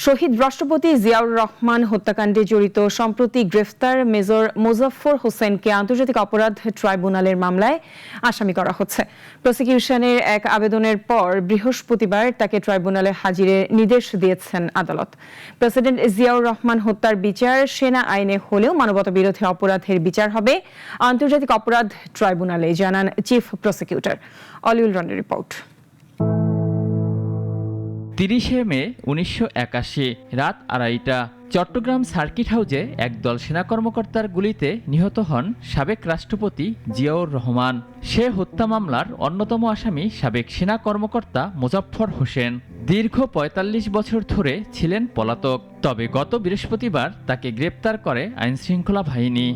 শহীদ রাষ্ট্রপতি জিয়াউর রহমান হত্যাকাণ্ডে জড়িত সম্প্রতি গ্রেফতার মেজর মোজাফফর হোসেনকে আন্তর্জাতিক অপরাধ ট্রাইব্যুনালের মামলায় আসামি করা হচ্ছে। প্রসিকিউশনের এক আবেদনের পর বৃহস্পতিবার তাকে ট্রাইব্যুনালে হাজিরের নির্দেশ দিয়েছেন আদালত। প্রেসিডেন্ট জিয়াউর রহমান হত্যার বিচার সেনা আইনে হলেও মানবতাবিরোধী অপরাধের বিচার হবে আন্তর্জাতিক অপরাধ ট্রাইব্যুনালে, জানান চিফ প্রসিকিউটর। অলিউল রনের রিপোর্ট। 30 মে 1981 রাত 2:30 চট্টগ্রাম সার্কিট হাউজে একদল সেনা কর্মকর্তার গুলিতে নিহত হন সাবেক রাষ্ট্রপতি জিয়াউর রহমান। সে হত্যা মামলার অন্যতম আসামি সাবেক সেনা কর্মকর্তা মোজাফফর হোসেন দীর্ঘ ৪৫ বছর ধরে ছিলেন পলাতক। তবে গত বৃহস্পতিবার তাকে গ্রেপ্তার করে আইনশৃঙ্খলা বাহিনী।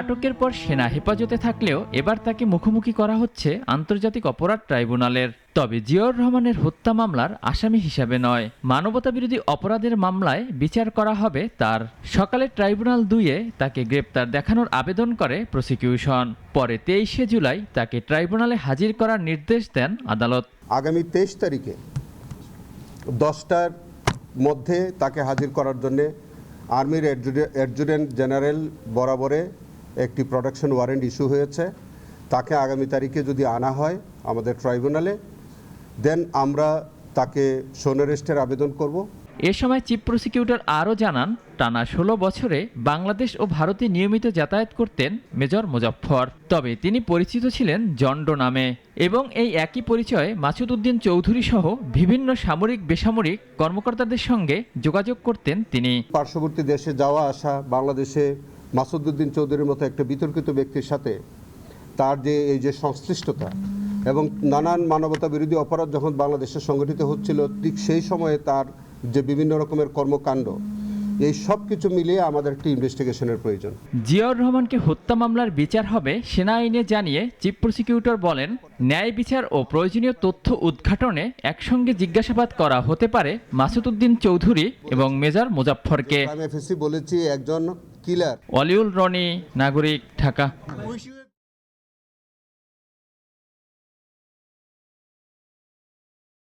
আটকের পর সেনা হেফাজতে থাকলেও এবার তাকে মুখোমুখি করা হচ্ছে আন্তর্জাতিক অপরাধ ট্রাইব্যুনালের। তবে জিয়াউর রহমানের হত্যা মামলার আসামি হিসাবে নয়, মানবতাবিরোধী অপরাধের মামলায় বিচার করা হবে তার। সকালে ট্রাইব্যুনাল 2-এ তাকে গ্রেপ্তার দেখানোর আবেদন করে প্রসিকিউশন। পরে 23 জুলাই তাকে ট্রাইব্যুনালে হাজির করার নির্দেশ দেন আদালত। আগামী 23 তারিখে 10টার মধ্যে তাকে হাজির করার জন্য আর্মির অ্যাডজুটেন্ট জেনারেল বরাবরে একটি প্রোটেকশন ওয়ারেন্ট ইস্যু হয়েছে। তাকে আগামী তারিখে যদি আনা হয় আমাদের ট্রাইব্যুনালে, দেন আমরা তাকে শোন অ্যারেস্টের আবেদন করব। এ সময় চিফ প্রসিকিউটর আরও জানান, টানা 16 বছরে বাংলাদেশ ও ভারতে নিয়মিত যাতায়াত করতেন মেজর মোজাফফর। তবে তিনি পরিচিত ছিলেন জন্ড নামে এবং এই একই পরিচয়ে মাসুদ উদ্দিন চৌধুরী সহ বিভিন্ন সামরিক বেসামরিক কর্মকর্তাদের সঙ্গে যোগাযোগ করতেন তিনি। পার্শ্ববর্তী দেশে যাওয়া আসা, বাংলাদেশে মাসুদ উদ্দিন চৌধুরীর মতো একটা বিতর্কিত ব্যক্তির সাথে তার যে এই যে সংশ্লিষ্টতা এবং নানান মানবতা বিরোধী অপরাধ যখন বাংলাদেশে সংগঠিত হচ্ছিল, ঠিক সেই সময়ে তার যে বিভিন্ন রকমের কর্মকাণ্ড, এই সব কিছু মিলিয়ে আমাদের একটি ইনভেস্টিগেশনের প্রয়োজন। জিয়াউর রহমানকে হত্যা মামলার বিচার হবে সেনা আইনে জানিয়ে চিফ প্রসিকিউটর বলেন, ন্যায় বিচার ও প্রয়োজনীয় তথ্য উদ্ঘাটনে একসঙ্গে জিজ্ঞাসাবাদ করা হতে পারে মাসুদ উদ্দিন চৌধুরী এবং মেজর মোজাফফরকে। আমি বলেছি একজন কিলার। অলিউল রনি, নাগরিক, ঢাকা।